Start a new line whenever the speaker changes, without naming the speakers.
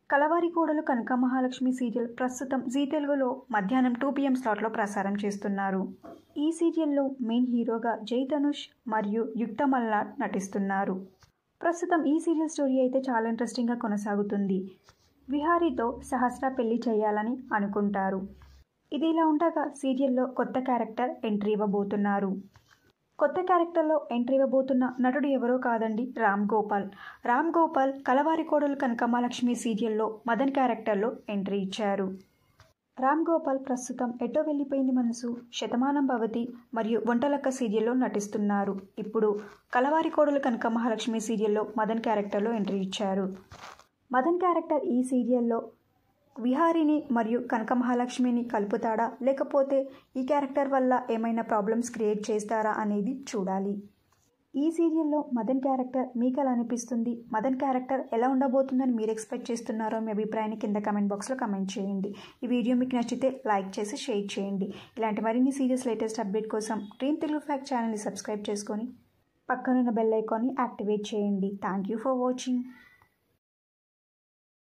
కలవారి కోడలు కనకమహాలక్ష్మి సీరియల్ ప్రస్తుతం జీ తెలుగులో మధ్యాహ్నం 2 PM స్లాట్లో ప్రసారం చేస్తున్నారు. ఈ సీరియల్లో మెయిన్ హీరోగా జై ధనుష్ మరియు యుక్త మల్నాడ్ నటిస్తున్నారు. ప్రస్తుతం ఈ సీరియల్ స్టోరీ అయితే చాలా ఇంట్రెస్టింగ్గా కొనసాగుతుంది. విహారీతో సహస్ర పెళ్లి చేయాలని అనుకుంటారు. ఇది ఇలా ఉండగా సీరియల్లో కొత్త క్యారెక్టర్ ఎంట్రీ ఇవ్వబోతున్నారు. కొత్త క్యారెక్టర్లో ఎంట్రీ ఇవ్వబోతున్న నటుడు ఎవరో కాదండి, రామ్ గోపాల్. రామ్ గోపాల్ కలవారి కోడలు కనకమహాలక్ష్మి సీరియల్లో మదన్ క్యారెక్టర్లో ఎంట్రీ ఇచ్చారు. రామ్ గోపాల్ ప్రస్తుతం ఎటో వెళ్ళిపోయింది మనసు, శతమానం భవతి మరియు వంటలక్క సీరియల్లో నటిస్తున్నారు. ఇప్పుడు కలవారి కోడలు కనకమహాలక్ష్మి సీరియల్లో మదన్ క్యారెక్టర్లో ఎంట్రీ ఇచ్చారు. మదన్ క్యారెక్టర్ ఈ సీరియల్లో విహారిని మరియు కనకమహాలక్ష్మిని కలుపుతాడా, లేకపోతే ఈ క్యారెక్టర్ వల్ల ఏమైనా ప్రాబ్లమ్స్ క్రియేట్ చేస్తారా అనేది చూడాలి. ఈ సీరియల్లో మదన్ క్యారెక్టర్ మీకు ఎలా అనిపిస్తుంది? మదన్ క్యారెక్టర్ ఎలా ఉండబోతుందని మీరు ఎక్స్పెక్ట్ చేస్తున్నారో మీ అభిప్రాయాన్ని కింద కమెంట్ బాక్స్లో కమెంట్ చేయండి. ఈ వీడియో మీకు నచ్చితే లైక్ చేసి షేర్ చేయండి. ఇలాంటి మరిన్ని సీరియస్ లేటెస్ట్ అప్డేట్ కోసం డ్రీమ్ తెలుగు ఫ్యాక్ట్ ఛానల్ని సబ్స్క్రైబ్ చేసుకొని పక్కనున్న బెల్ ఐకాన్ని యాక్టివేట్ చేయండి. Thank you for watching.